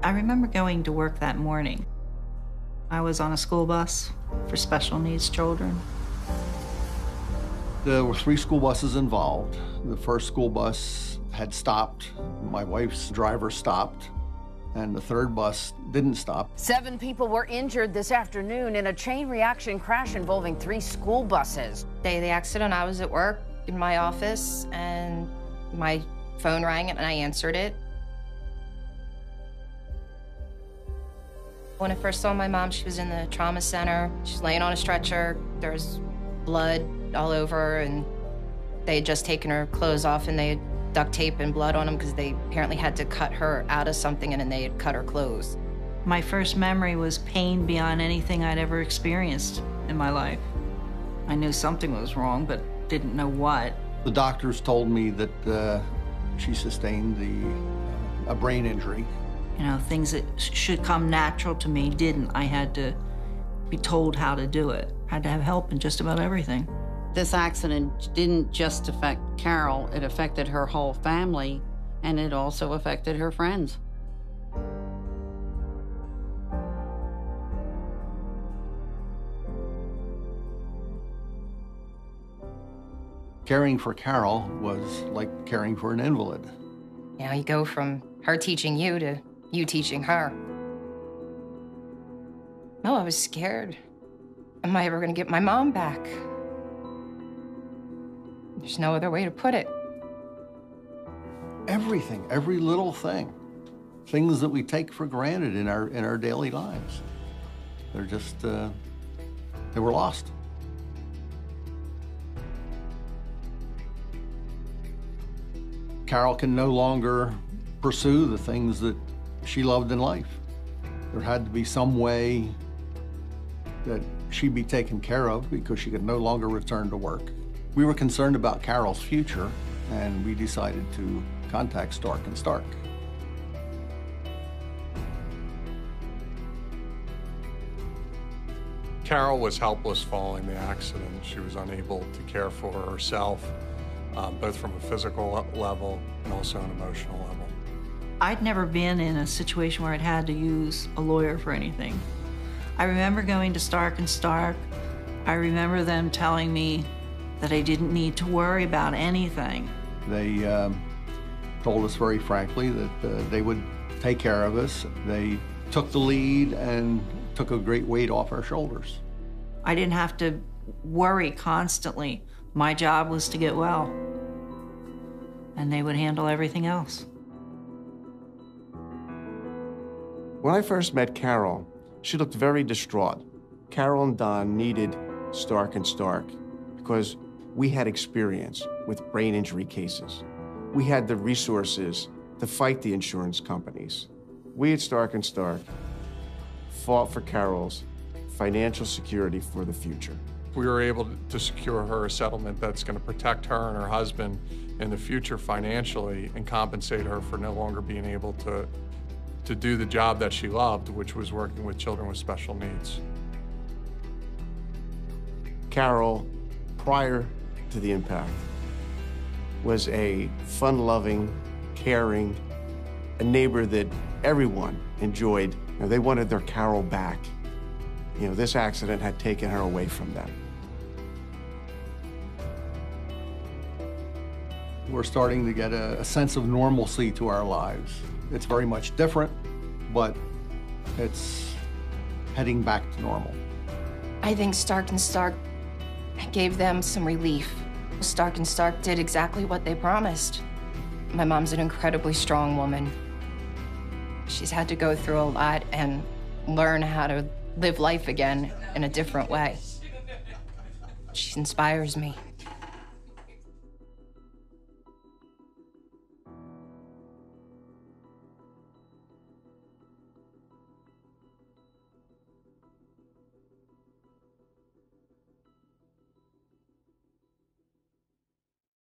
I remember going to work that morning. I was on a school bus for special needs children. There were 3 school buses involved. The first school bus had stopped. My wife's driver stopped, and the 3rd bus didn't stop. 7 people were injured this afternoon in a chain reaction crash involving 3 school buses. Day of the accident, I was at work in my office, and my phone rang, and I answered it. When I first saw my mom, she was in the trauma center. She's laying on a stretcher. There's blood all over her, and they had just taken her clothes off, and they had duct tape and blood on them because they apparently had to cut her out of something, and then they had cut her clothes. My first memory was pain beyond anything I'd ever experienced in my life. I knew something was wrong, but didn't know what. The doctors told me that she sustained a brain injury. You know, things that should come natural to me didn't. I had to be told how to do it. I had to have help in just about everything. This accident didn't just affect Carol, it affected her whole family, and it also affected her friends. Caring for Carol was like caring for an invalid. You know, you go from her teaching you to you teaching her. No, I was scared. Am I ever gonna get my mom back? There's no other way to put it. Everything, every little thing. Things that we take for granted in our daily lives. They're just, they were lost. Carol can no longer pursue the things that she loved in life. There had to be some way that she'd be taken care of because she could no longer return to work. We were concerned about Carol's future, and we decided to contact Stark & Stark. Carol was helpless following the accident. She was unable to care for herself, both from a physical level and also an emotional level. I'd never been in a situation where I'd had to use a lawyer for anything. I remember going to Stark & Stark. I remember them telling me that I didn't need to worry about anything. They told us very frankly that they would take care of us. They took the lead and took a great weight off our shoulders. I didn't have to worry constantly. My job was to get well, and they would handle everything else. When I first met Carol, she looked very distraught. Carol and Don needed Stark & Stark because we had experience with brain injury cases. We had the resources to fight the insurance companies. We at Stark & Stark fought for Carol's financial security for the future. We were able to secure her a settlement that's going to protect her and her husband in the future financially and compensate her for no longer being able to do the job that she loved, which was working with children with special needs. Carol, prior to the impact, was a fun-loving, caring, a neighbor that everyone enjoyed. You know, they wanted their Carol back. You know, this accident had taken her away from them. We're starting to get a sense of normalcy to our lives. It's very much different, but it's heading back to normal. I think Stark & Stark gave them some relief. Stark & Stark did exactly what they promised. My mom's an incredibly strong woman. She's had to go through a lot and learn how to live life again in a different way. She inspires me.